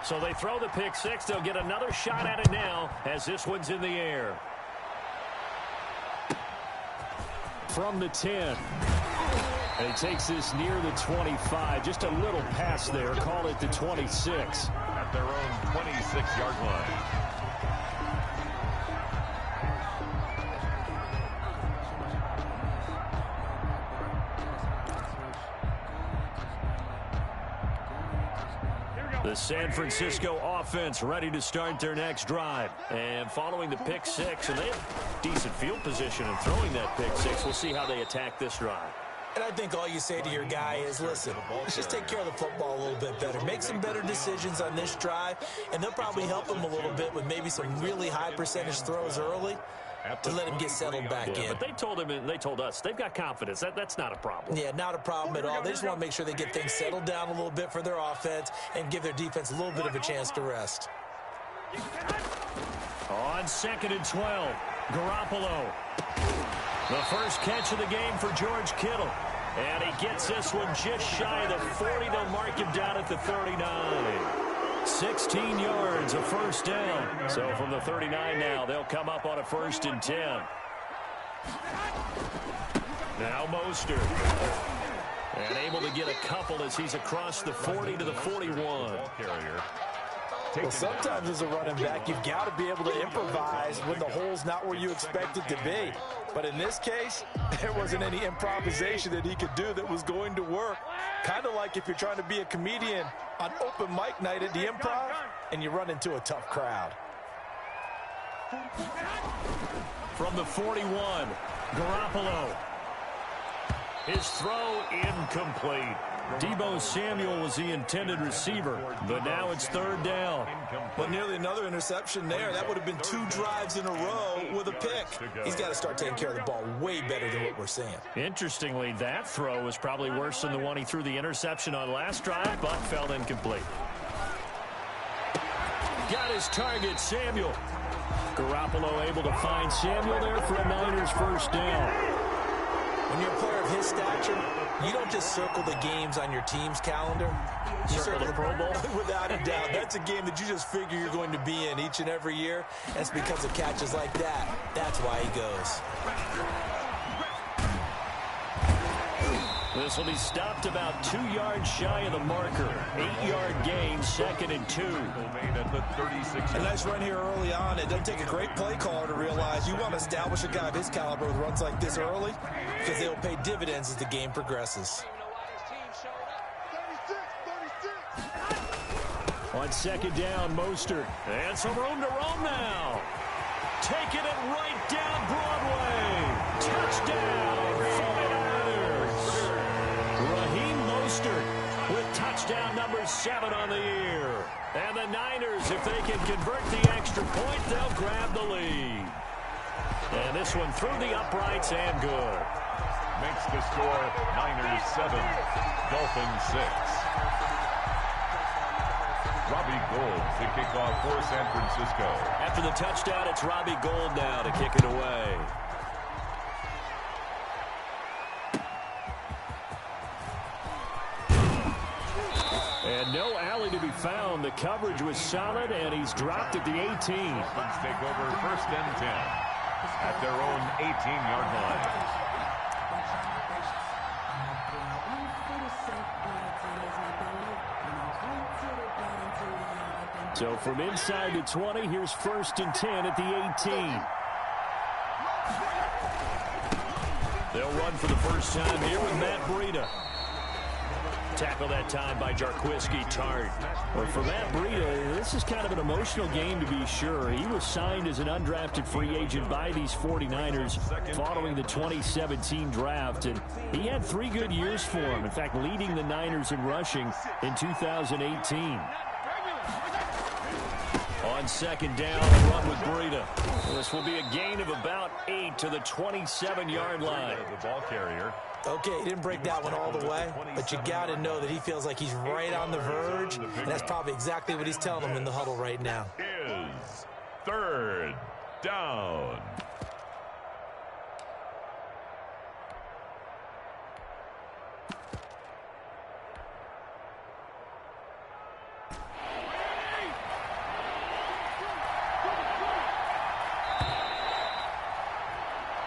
So they throw the pick six. They'll get another shot at it now as this one's in the air. From the 10. And he takes this near the 25. Just a little pass there. Call it the 26. At their own 26-yard line. The San Francisco offense ready to start their next drive. And following the pick six, and they have decent field position in throwing that pick six. We'll see how they attack this drive. And I think all you say to your guy is, listen, let's just take care of the football a little bit better. Make some better decisions on this drive, and they'll probably help him a little bit with maybe some really high percentage throws early to let him get settled back in. But they told him and they told us they've got confidence. That's not a problem. Yeah, not a problem at all. They just want to make sure they get things settled down a little bit for their offense and give their defense a little bit of a chance to rest. On 2nd and 12, Garoppolo. The first catch of the game for George Kittle. And he gets this one just shy of the 40. They'll mark him down at the 39. 16 yards, a first down. So from the 39 now, they'll come up on a 1st and 10. Now Mostert. And able to get a couple as he's across the 40 to the 41. Well, sometimes as a running back, you've got to be able to improvise when the hole's not where you expect it to be. But in this case, there wasn't any improvisation that he could do that was going to work. Kind of like if you're trying to be a comedian on open mic night at the Improv and you run into a tough crowd. From the 41, Garoppolo. His throw incomplete. Deebo Samuel was the intended receiver, but now it's 3rd down. But nearly another interception there. That would have been 2 drives in a row with a pick. He's got to start taking care of the ball way better than what we're seeing. Interestingly, that throw was probably worse than the one he threw the interception on last drive, but fell incomplete. Got his target, Samuel. Garoppolo able to find Samuel there for a Niners 1st down. When you're a player of his stature, you don't just circle the games on your team's calendar. You circle the Pro Bowl. Without a doubt. That's a game that you just figure you're going to be in each and every year. And it's because of catches like that. That's why he goes. This will be stopped about 2 yards shy of the marker. 8-yard gain, 2nd and 2. A nice run here early on. It doesn't take a great play caller to realize you want to establish a guy of his caliber with runs like this early because they will pay dividends as the game progresses. On 2nd down, Mostert. And some room to roam now. Taking it right down Broadway. Touchdown, 49ers. Raheem Mostert with touchdown number 7 on the year. And the Niners, if they can convert the extra point, they'll grab the lead. And this one through the uprights and good. Makes the score Niners 7, Dolphins 6. Robbie Gould to kick off for San Francisco. After the touchdown, it's Robbie Gould now to kick it away. And no alley to be found. The coverage was solid, and he's dropped at the 18. Dolphins take over 1st and 10 at their own 18-yard line. So from inside the 20, here's 1st and 10 at the 18. They'll run for the first time here with Matt Breida. Tackle that time by Jarquiski Tart. Well, for Matt Breida, this is kind of an emotional game to be sure. He was signed as an undrafted free agent by these 49ers following the 2017 draft, and he had 3 good years for him. In fact, leading the Niners in rushing in 2018. On 2nd down, a run with Breida. This will be a gain of about 8 to the 27-yard line. The ball carrier. Okay, he didn't break that one all the way, but you got to know that he feels like he's right on the verge, and that's probably exactly what he's telling them in the huddle right now. Is 3rd down.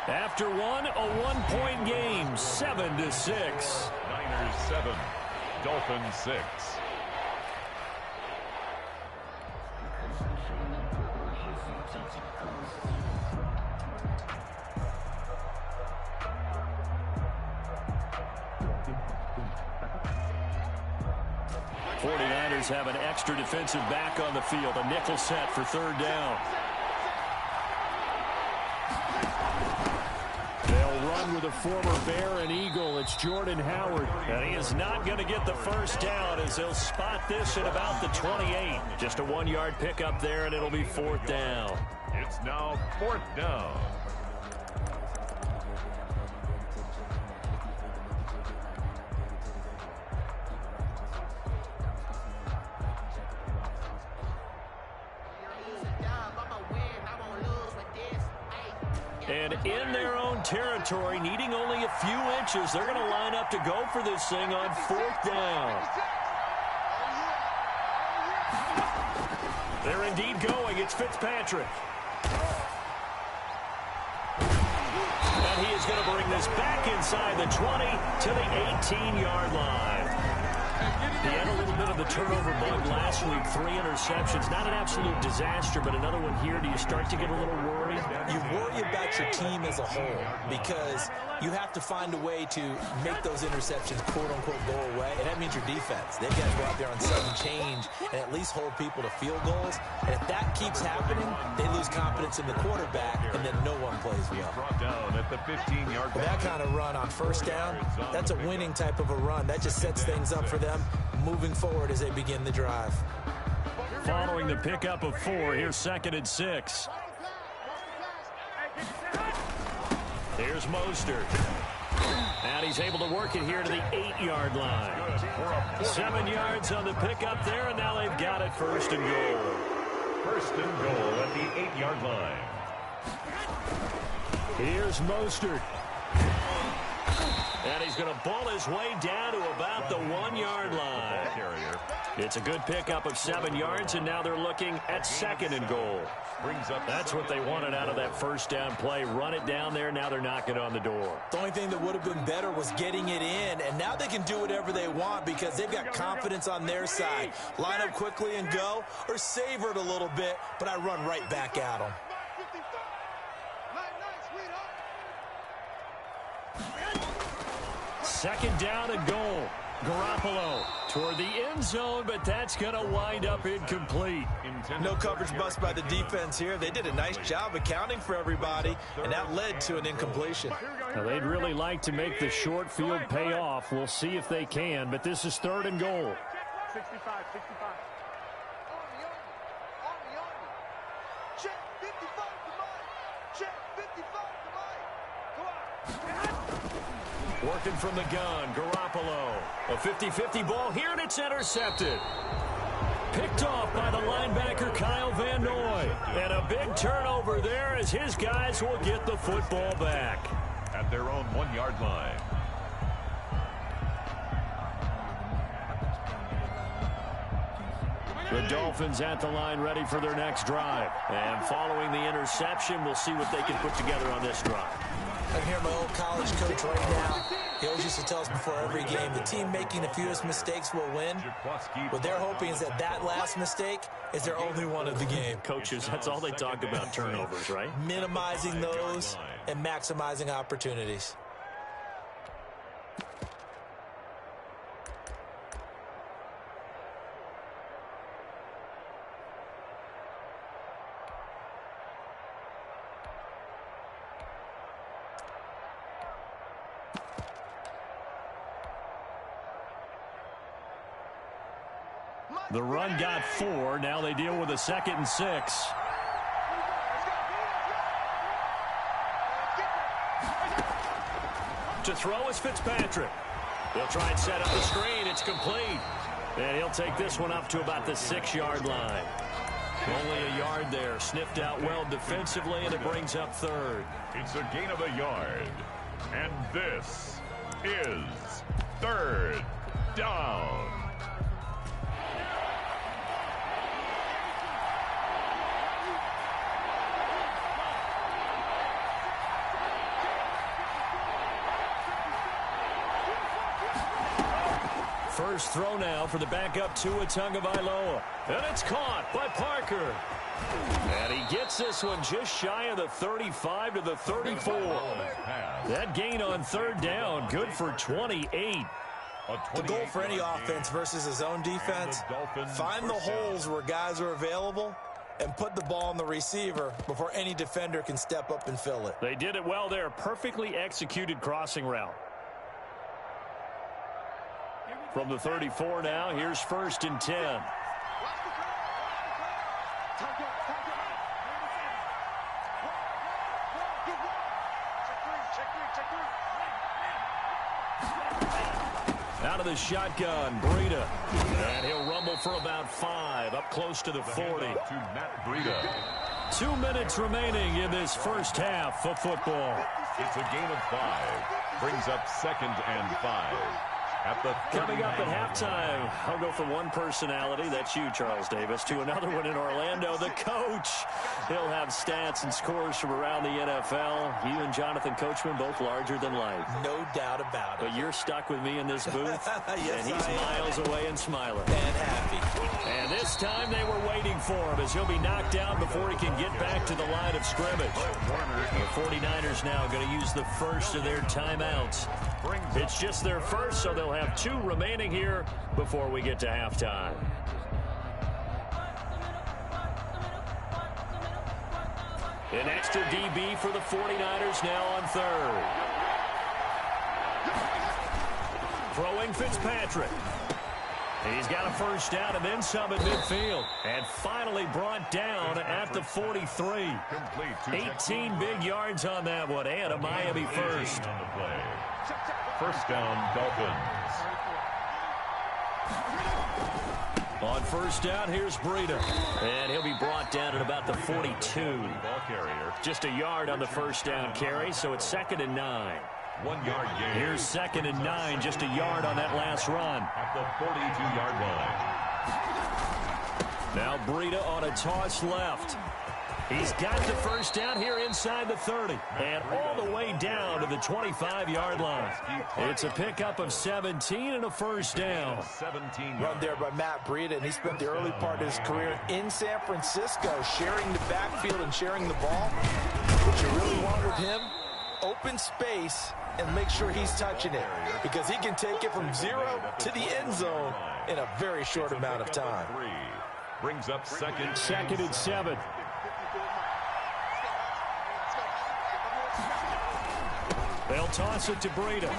After one, a one-point game, 7-6. Niners 7, Dolphins 6. Have an extra defensive back on the field. A nickel set for third down. They'll run with a former Bear and Eagle. It's Jordan Howard. And he is not going to get the first down as they'll spot this at about the 28. Just a 1-yard pickup there, and it'll be fourth down. It's now fourth down. And in their own territory, needing only a few inches, they're going to line up to go for this thing on fourth down. They're indeed going. It's Fitzpatrick. And he is going to bring this back inside the 20 to the 18-yard line. He had a little bit of the turnover bug last week, 3 interceptions. Not an absolute disaster, but another one here. Do you start to get a little worried? You worry about your team as a whole because you have to find a way to make those interceptions, quote-unquote, go away, and that means your defense. They've got to go out there on sudden change and at least hold people to field goals. And if that keeps happening, they lose confidence in the quarterback, and then no one plays well. Brought down at the 15-yard line. That kind of run on first down, that's a winning type of a run. That just sets things up for them moving forward as they begin the drive. Following the pickup of 4, here's 2nd and 6. Here's Mostert. And he's able to work it here to the 8-yard line. 7 yards on the pickup there, and now they've got it first and goal. First and goal at the 8-yard line. Here's Mostert. And he's going to ball his way down to about the 1-yard line. It's a good pickup of 7 yards, and now they're looking at 2nd and goal. That's what they wanted out of that first down play. Run it down there. Now they're knocking on the door. The only thing that would have been better was getting it in, and now they can do whatever they want because they've got confidence on their side. Line up quickly and go, or savor it a little bit, but I run right back at them. Second down and goal. Garoppolo toward the end zone, but that's going to wind up incomplete. No coverage bust by the defense here. They did a nice job accounting for everybody, and that led to an incompletion. Now, they'd really like to make the short field pay off. We'll see if they can, but this is 3rd and goal. 65. Check 55 to Mike. Check 55 to Mike. Go out. Working from the gun, Garoppolo. A 50-50 ball here, and it's intercepted. Picked off by the linebacker, Kyle Van Noy. And a big turnover there as his guys will get the football back. At their own 1-yard line. The Dolphins at the line ready for their next drive. And following the interception, we'll see what they can put together on this drive. I hear my old college coach right now. He always used to tell us before every game, the team making the fewest mistakes will win. What they're hoping is that last mistake is their only one of the game. Coaches, that's all they talk about, turnovers, right? Minimizing those and maximizing opportunities. The run got 4. Now they deal with a 2nd and 6. To throw is Fitzpatrick. They'll try and set up the screen. It's complete. And he'll take this one up to about the 6-yard line. Only a yard there. Sniffed out well defensively, and it brings up 3rd. It's a gain of a yard. And this is 3rd down. first throw now for the backup Tua Tagovailoa. And it's caught by Parker. And he gets this one just shy of the 35 to the 34. That gain on third down, good for 28. The goal for any offense versus his own defense, find the holes where guys are available and put the ball on the receiver before any defender can step up and fill it. They did it well there. Perfectly executed crossing route. From the 34 now, here's 1st and 10. Out of the shotgun, Breida. And he'll rumble for about 5, up close to the 40. To Matt Breida. 2 minutes remaining in this first half of football. It's a gain of 5. Brings up 2nd and 5. At the Coming up at halftime, I'll go from one personality, that's you, Charles Davis, to another one in Orlando, the coach. He'll have stats and scores from around the NFL. You and Jonathan Coachman, both larger than life. No doubt about it. But you're stuck with me in this booth, Yes, and he's miles away and smiling. And happy. And this time they were waiting for him as he'll be knocked down before he can get back to the line of scrimmage. The 49ers now going to use the first of their timeouts. It's just their first, so they'll have 2 remaining here before we get to halftime. An extra DB for the 49ers now on 3rd. Throwing Fitzpatrick. He's got a first down and then some at midfield. And finally brought down at the 43. 18 big yards on that one, and a Miami first. on the play. First down, Dolphins. On first down, here's Breida. And he'll be brought down at about the 42. Ball carrier. Just a yard on the first down carry, so it's 2nd and 9. 1 yard gain. Here's 2nd and 9, just a yard on that last run. At the 42-yard line. Now Breida on a toss left. He's got the first down here inside the 30 and all the way down to the 25-yard line. It's a pickup of 17 and a first down. 17 Run there by Matt Breida, and he spent the early part of his career in San Francisco sharing the backfield and sharing the ball. What you really want with him, open space and make sure he's touching it because he can take it from 0 to the end zone in a very short amount of time. Brings up second and 7. They'll toss it to Breida.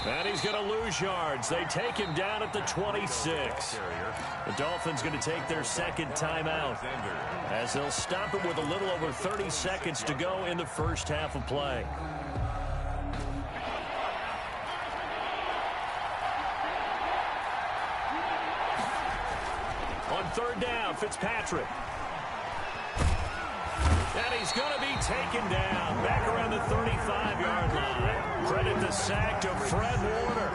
And he's going to lose yards. They take him down at the 26. The Dolphins going to take their second timeout as they'll stop it with a little over 30 seconds to go in the first half of play. On third down, Fitzpatrick. And he's going to be taken down back around the 35-yard line. Credit the sack to Fred Warner.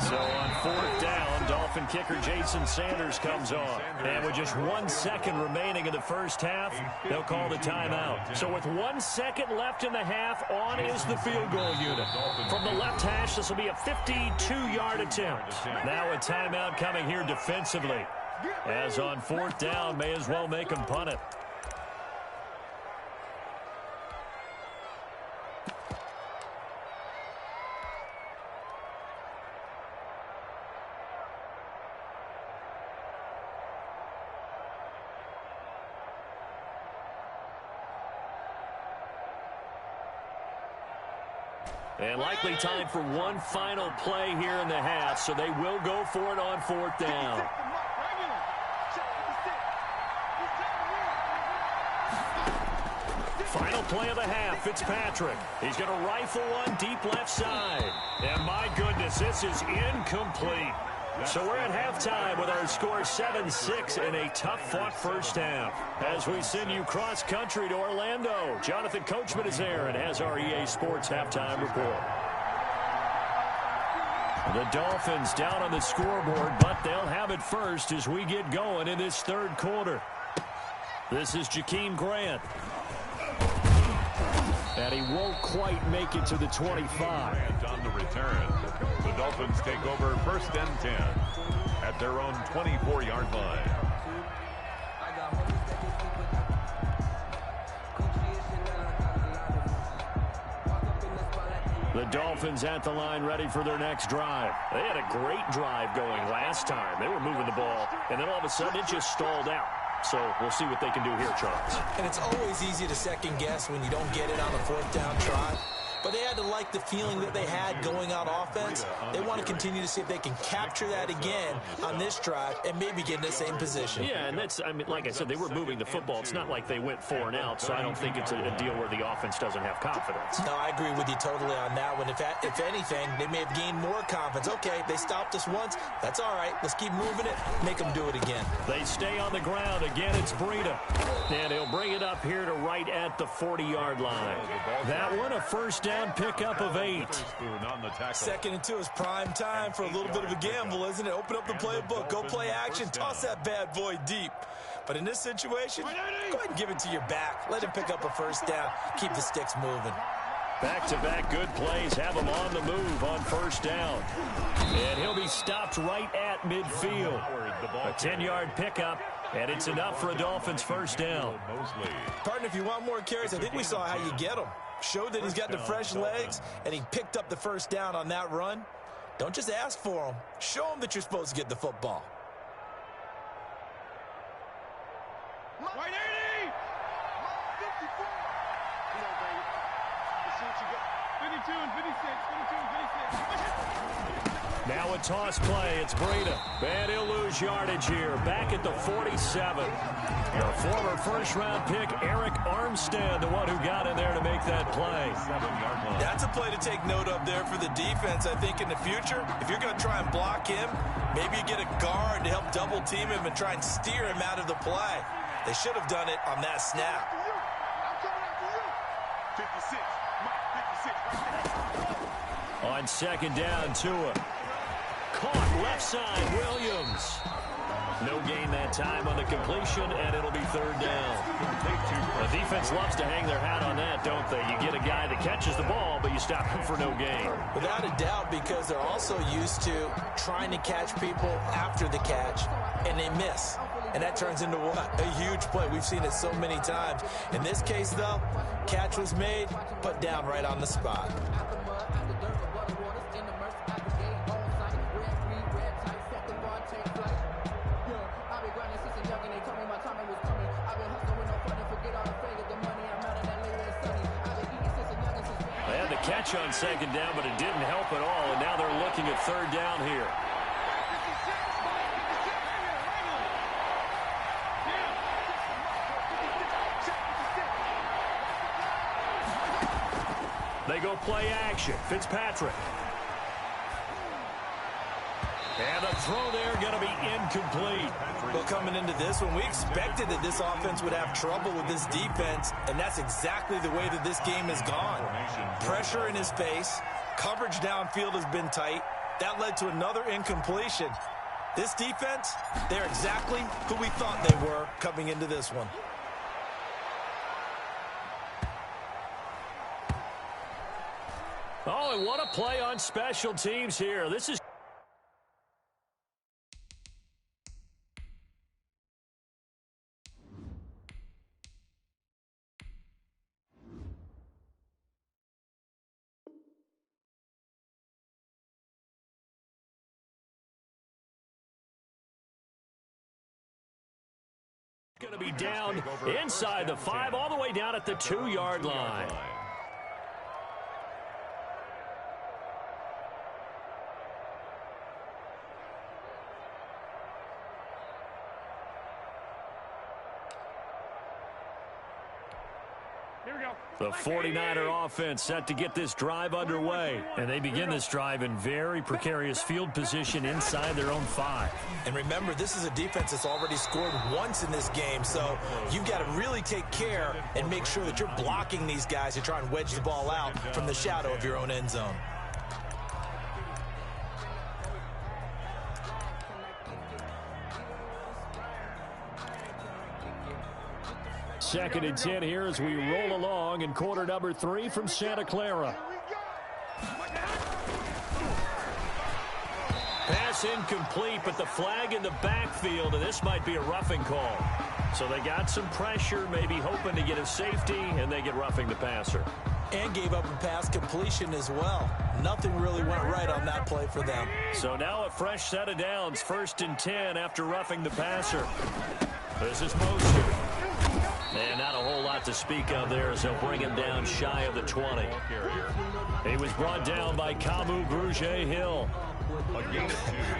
So on fourth down, Dolphin kicker Jason Sanders comes on. And with just 1 second remaining in the first half, they'll call the timeout. So with 1 second left in the half, on is the field goal unit. From the left hash, this will be a 52-yard attempt. Now a timeout coming here defensively. As on fourth down, may as well make them punt it. And likely time for one final play here in the half, so they will go for it on fourth down. Final play of the half, Fitzpatrick. He's going to rifle one deep left side. And my goodness, this is incomplete. So we're at halftime with our score 7-6 in a tough-fought first half. As we send you cross-country to Orlando, Jonathan Coachman is there and has our EA Sports halftime report. The Dolphins down on the scoreboard, but they'll have it first as we get going in this third quarter. This is Jakeem Grant. And he won't quite make it to the 25. And on the return, the Dolphins take over 1st and 10 at their own 24-yard line. The Dolphins at the line ready for their next drive. They had a great drive going last time. They were moving the ball, and then all of a sudden it just stalled out. So we'll see what they can do here, Charles. And it's always easy to second guess when you don't get it on a 4th down try. But they had to like the feeling that they had going out offense. They want to continue to see if they can capture that again on this drive and maybe get in the same position. Yeah, and that's, I mean, like I said, they were moving the football. It's not like they went 4 and out, so I don't think it's a deal where the offense doesn't have confidence. No, I agree with you totally on that one. If anything, they may have gained more confidence. Okay, they stopped us once. That's all right. Let's keep moving it. Make them do it again. They stay on the ground. Again, it's Breida. And he'll bring it up here to right at the 40-yard line. That one, a 1st down pickup of 8. 2nd and 2 is prime time for a little bit of a gamble, isn't it? Open up the playbook. Go play action. Toss that bad boy deep. But in this situation, go ahead and give it to your back. Let him pick up a 1st down. Keep the sticks moving. Back-to-back good plays have him on the move on 1st down. And he'll be stopped right at midfield. A 10-yard pickup, and it's enough for a Dolphins 1st down. Partner, if you want more carries, I think we saw how you get them. Showed that he's got the fresh legs, and he picked up the 1st down on that run. Don't just ask for him. Show him that you're supposed to get the football. White 80! 54! Come on, baby. Let's see what you got. 52 and 56. 52 and 56. Now a toss play. It's Breida. And he'll lose yardage here. Back at the 47. The former 1st-round pick, Eric Armstead, the one who got in there to make that play. That's a play to take note of there for the defense, I think, in the future. If you're going to try and block him, maybe you get a guard to help double-team him and try and steer him out of the play. They should have done it on that snap. I'm coming after you. 56. Mike, 56. On 2nd down, Tua. Caught left side, Williams. No gain that time on the completion, and it'll be 3rd down. The defense loves to hang their hat on that, don't they? You get a guy that catches the ball, but you stop him for no gain. Without a doubt, because they're also used to trying to catch people after the catch, and they miss. And that turns into what? A huge play. We've seen it so many times. In this case, though, catch was made, put down right on the spot. They had the catch on 2nd down, but it didn't help at all, and now they're looking at 3rd down here. They go play action. Fitzpatrick. And the throw there going to be incomplete. Well, coming into this one, we expected that this offense would have trouble with this defense, and that's exactly the way that this game has gone. Pressure in his face. Coverage downfield has been tight. That led to another incompletion. This defense, they're exactly who we thought they were coming into this one. Oh, and what a play on special teams here. This is going to be down inside the 5, all the way down at the 2-yard line. The 49er offense set to get this drive underway. And they begin this drive in very precarious field position inside their own 5. And remember, this is a defense that's already scored once in this game, so you've got to really take care and make sure that you're blocking these guys to try and wedge the ball out from the shadow of your own end zone. 2nd and 10 here as we roll along in quarter number 3 from Santa Clara. Pass incomplete, but the flag in the backfield, and this might be a roughing call. So they got some pressure, maybe hoping to get a safety, and they get roughing the passer. And gave up a pass completion as well. Nothing really went right on that play for them. So now a fresh set of downs, 1st and 10 after roughing the passer. This is Mostert. And not a whole lot to speak of there as they'll bring him down shy of the 20. He was brought down by Kamu Grugier-Hill.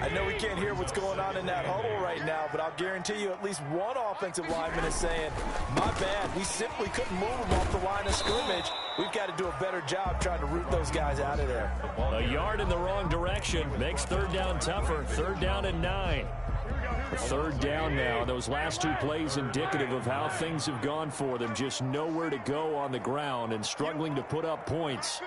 I know we can't hear what's going on in that huddle right now, but I'll guarantee you at least one offensive lineman is saying, my bad, we simply couldn't move him off the line of scrimmage. We've got to do a better job trying to root those guys out of there. A yard in the wrong direction makes 3rd down tougher. 3rd down and 9. 3rd down now. Those last 2 plays indicative of how things have gone for them. Just nowhere to go on the ground and struggling to put up points.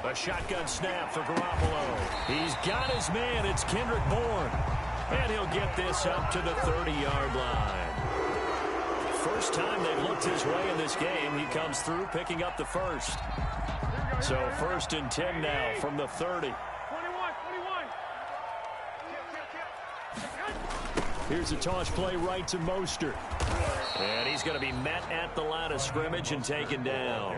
A shotgun snap for Garoppolo. He's got his man. It's Kendrick Bourne. And he'll get this up to the 30-yard line. First time they've looked his way in this game. He comes through picking up the first. So 1st and 10 now from the 30. 21. Here's a toss play right to Mostert. And he's going to be met at the line of scrimmage and taken down.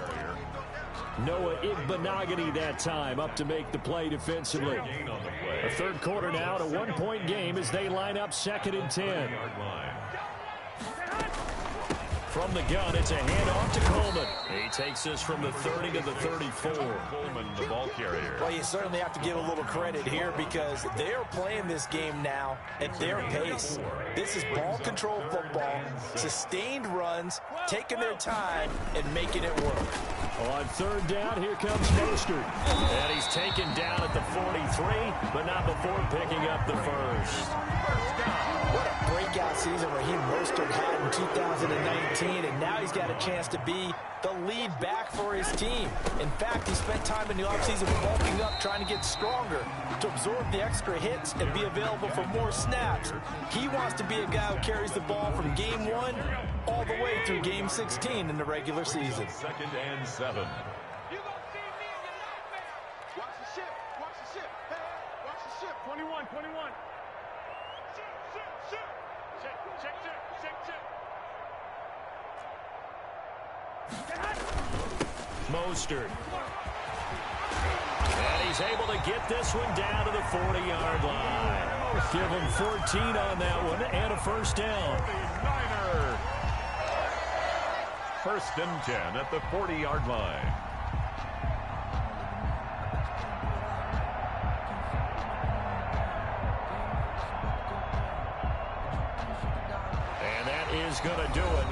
Noah Igbenogany that time up to make the play defensively. A 3rd quarter now, a 1-point game as they line up 2nd and 10. From the gun, it's a handoff to Coleman. He takes this from the 30 to the 34. Coleman, the ball carrier. Well, you certainly have to give a little credit here because they're playing this game now at their pace. This is ball control football, sustained runs, taking their time, and making it work. On 3rd down, here comes Mostert. And he's taken down at the 43, but not before picking up the first. What a breakout season Raheem Mostert had in 2019, and now he's got a chance to be the lead back for his team. In fact, he spent time in the offseason bulking up, trying to get stronger, to absorb the extra hits and be available for more snaps. He wants to be a guy who carries the ball from game 1 all the way through game 16 in the regular season. 2nd and 7. You gonna see me in your nightmare. Watch the ship. Hey, watch the ship. 21. Mostert. And he's able to get this one down to the 40-yard line. Give him 14 on that one and a 1st down. Niner. 1st and 10 at the 40-yard line. And that is going to do it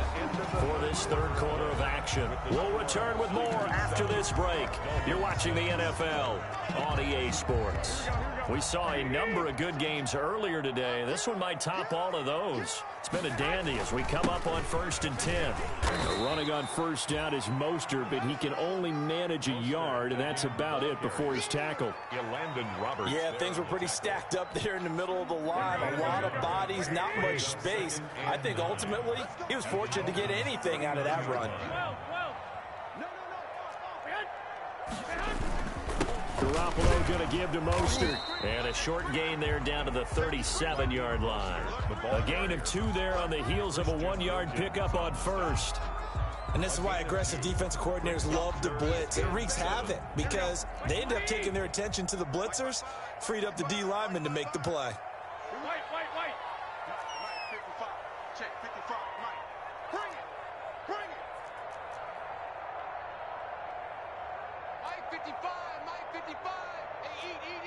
for this 3rd quarter of action. We'll return with more after this break. You're watching the NFL on EA Sports. We saw a number of good games earlier today. This one might top all of those. It's been a dandy as we come up on 1st and 10. Running on 1st down is Mostert, but he can only manage a yard, and that's about it before he's tackled. Yeah, things were pretty stacked up there in the middle of the line. A lot of bodies, not much space. I think ultimately he was fortunate to get anything out of that run. Garoppolo going to give to Mostert. And a short gain there down to the 37-yard line. A gain of 2 there on the heels of a 1-yard pickup on 1st. And this is why aggressive defensive coordinators love to blitz. It wreaks havoc because they end up taking their attention to the blitzers, freed up the D lineman to make the play. Wait. Mike, 55. Check, 55. Mike, bring it. Mike, 55. Hey, eat.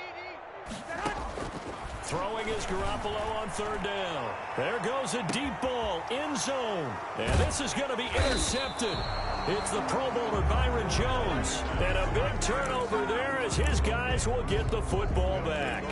Throwing is Garoppolo on 3rd down. There goes a deep ball, end zone. And this is going to be intercepted. It's the Pro Bowler Byron Jones. And a big turnover there as his guys will get the football back.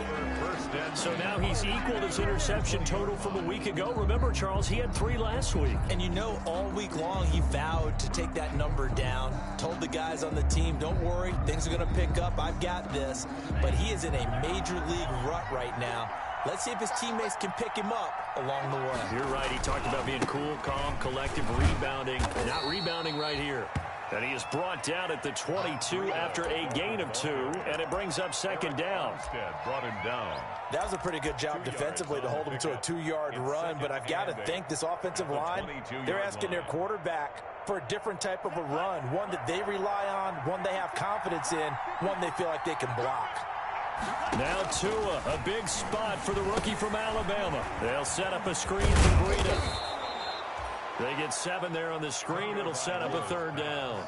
So now he's equaled his interception total from a week ago. Remember, Charles, he had 3 last week. And you know, all week long he vowed to take that number down. Told the guys on the team, don't worry, things are going to pick up. I've got this. But he is in a major league rut right now. Let's see if his teammates can pick him up along the way. You're right. He talked about being cool, calm, collective, rebounding. Not rebounding right here. And he is brought down at the 22 after a gain of 2, and it brings up second down. Brought him down. That was a pretty good job defensively to hold him to a 2-yard run, but I've got to think this offensive line, they're asking their quarterback for a different type of a run, one that they rely on, one they have confidence in, one they feel like they can block. Now Tua, a big spot for the rookie from Alabama. They'll set up a screen for Breida. They get 7 there on the screen. It'll set up a 3rd down.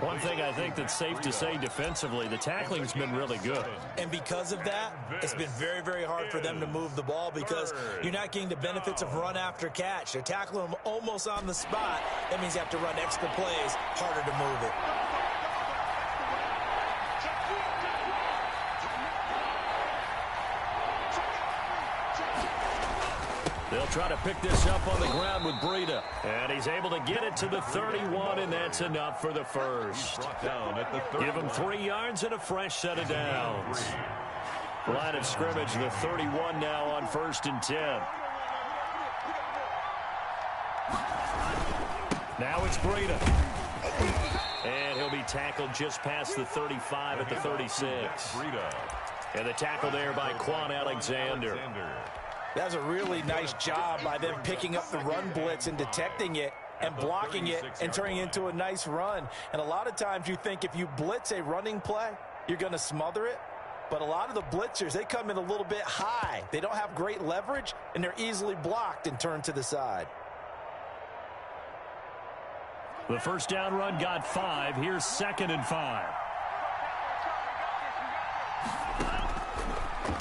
One thing I think that's safe to say defensively, the tackling's been really good. And because of that, it's been very, very hard for them to move the ball because you're not getting the benefits of run after catch. They're tackling them almost on the spot. That means you have to run extra plays, harder to move it. They'll try to pick this up on the ground with Breida. And he's able to get it to the 31, and that's enough for the first. Give him 3 yards and a fresh set of downs. Line of scrimmage, the 31 now on 1st and 10. Now it's Breida. And he'll be tackled just past the 35 at the 36. And the tackle there by Quan Alexander. That was a really nice job by them picking up the run blitz and detecting it and blocking it and turning it into a nice run. And a lot of times you think if you blitz a running play, you're going to smother it. But a lot of the blitzers, they come in a little bit high. They don't have great leverage, and they're easily blocked and turned to the side. The first down run got 5. Here's 2nd and 5.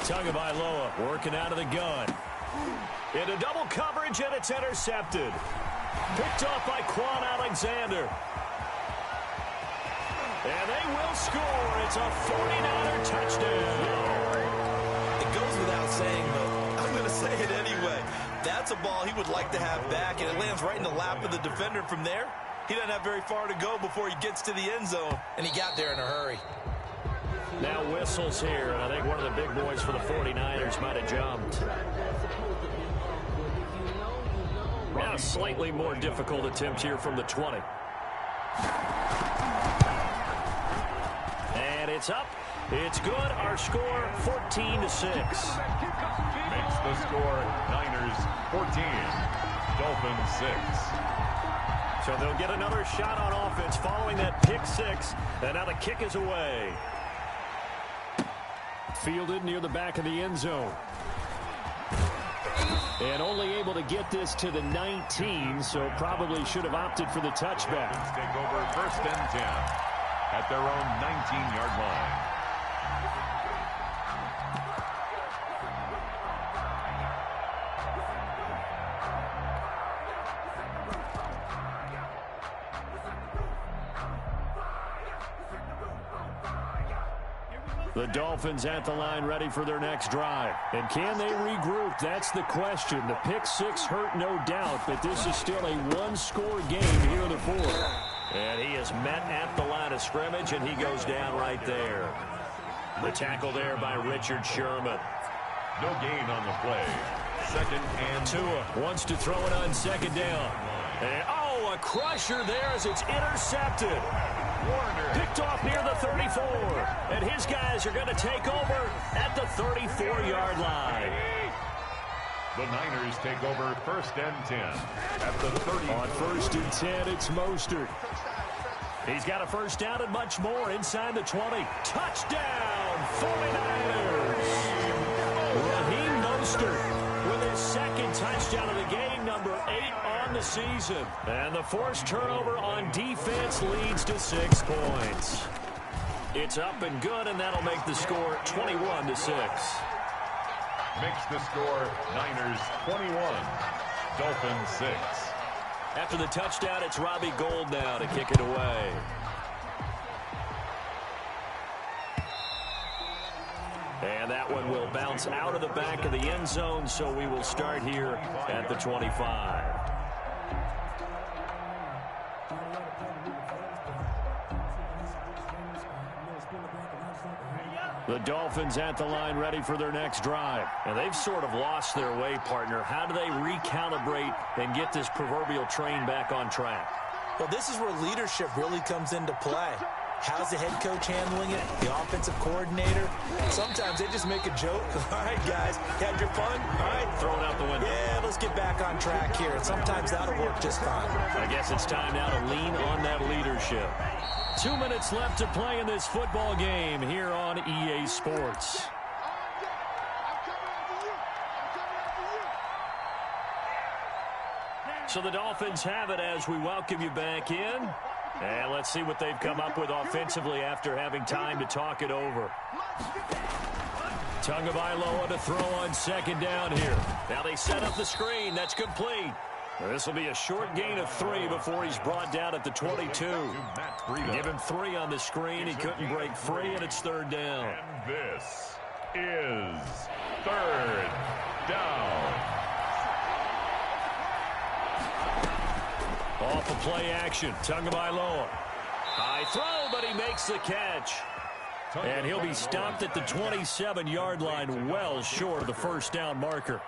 Tagovailoa working out of the gun. Into double coverage, and it's intercepted. Picked off by Quan Alexander. And they will score. It's a 49er touchdown. It goes without saying, but I'm going to say it anyway. That's a ball he would like to have back, and it lands right in the lap of the defender from there. He doesn't have very far to go before he gets to the end zone, and he got there in a hurry. Now whistles here, and I think one of the big boys for the 49ers might have jumped. Now a slightly more difficult attempt here from the 20. And it's up. It's good. Our score, 14-6. Makes the score Niners 14, Dolphins 6. So they'll get another shot on offense following that pick 6. And now the kick is away. Fielded near the back of the end zone. And only able to get this to the 19, so probably should have opted for the touchback. Take over 1st and 10 at their own 19-yard line. The Dolphins at the line ready for their next drive. And can they regroup? That's the question. The pick 6 hurt, no doubt, but this is still a one-score game here in the 4th. And he is met at the line of scrimmage, and he goes down right there. The tackle there by Richard Sherman. No gain on the play. 2nd and Tua wants to throw it on 2nd down. And, oh, a crusher there as it's intercepted. Picked off near the 34. And his guys are going to take over at the 34-yard line. the Niners take over 1st and 10 at the 30. On 1st and 10, it's Mostert. He's got a first down and much more inside the 20. Touchdown, 49ers. Raheem Mostert with his 2nd touchdown of the game, number 8 on the season. And the forced turnover on defense leads to 6 points. It's up and good, and that'll make the score 21-6. Makes the score Niners 21, Dolphins 6. After the touchdown, it's Robbie Gould now to kick it away. And that one will bounce out of the back of the end zone, so we will start here at the 25. The Dolphins at the line ready for their next drive. And they've sort of lost their way, partner. How do they recalibrate and get this proverbial train back on track? Well, this is where leadership really comes into play. How's the head coach handling it? The offensive coordinator? Sometimes they just make a joke. All right, guys, had your fun? All right. Throw it out the window. Yeah, let's get back on track here. And sometimes that'll work just fine. I guess it's time now to lean on that leadership. 2 minutes left to play in this football game here on EA Sports. So the Dolphins have it as we welcome you back in. And let's see what they've come up with offensively after having time to talk it over. Tagovailoa to throw on second down here. Now they set up the screen. That's complete. This will be a short gain of 3 before he's brought down at the 22. Give him 3 on the screen. He couldn't break free, and it's third down. And this is third down. Off of play action. Tagovailoa. High throw, but he makes the catch. And he'll be stopped at the 27-yard line, well short of the first down marker.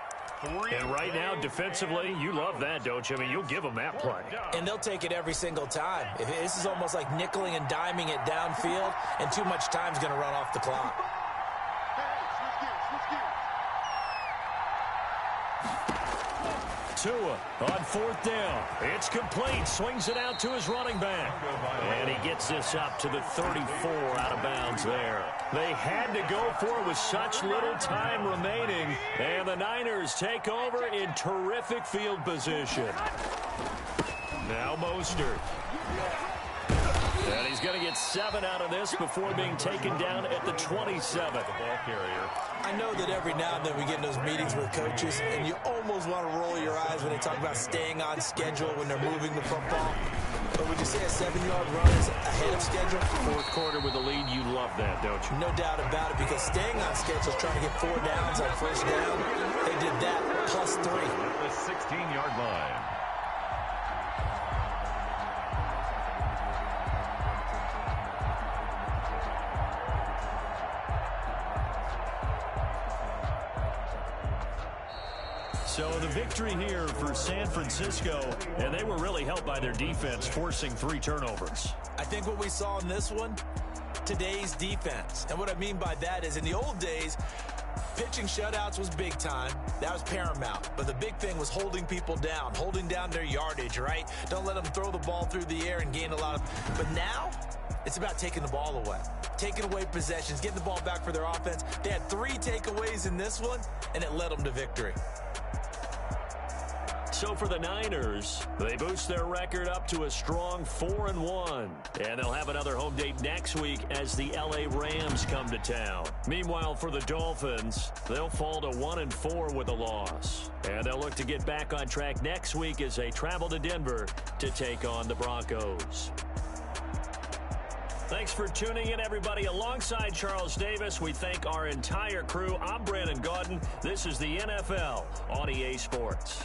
And right now, defensively, you love that, don't you? I mean, you'll give them that play. And they'll take it every single time. This is almost like nickeling and diming it downfield, and too much time's going to run off the clock. Tua on fourth down. It's complete. Swings it out to his running back. And he gets this up to the 34 out of bounds there. They had to go for it with such little time remaining. And the Niners take over in terrific field position. Now Mostert. And he's going to get 7 out of this before being taken down at the 27. The ball carrier. I know that every now and then we get in those meetings with coaches, and you almost want to roll your eyes when they talk about staying on schedule when they're moving the football. But would you say a 7-yard run is ahead of schedule? Fourth quarter with a lead, you love that, don't you? No doubt about it, because staying on schedule is trying to get 4 downs on first down. They did that plus 3. At the 16-yard line. So the victory here for San Francisco, and they were really helped by their defense forcing 3 turnovers. I think what we saw in this one, today's defense. And what I mean by that is in the old days, pitching shutouts was big time. That was paramount. But the big thing was holding people down, holding down their yardage, right? Don't let them throw the ball through the air and gain a lot of... But now, it's about taking the ball away. Taking away possessions, getting the ball back for their offense. They had 3 takeaways in this one, and it led them to victory. So for the Niners, they boost their record up to a strong 4-1. And they'll have another home date next week as the LA Rams come to town. Meanwhile, for the Dolphins, they'll fall to 1-4 with a loss. And they'll look to get back on track next week as they travel to Denver to take on the Broncos. Thanks for tuning in, everybody. Alongside Charles Davis, we thank our entire crew. I'm Brandon Gaudin. This is the NFL on EA Sports.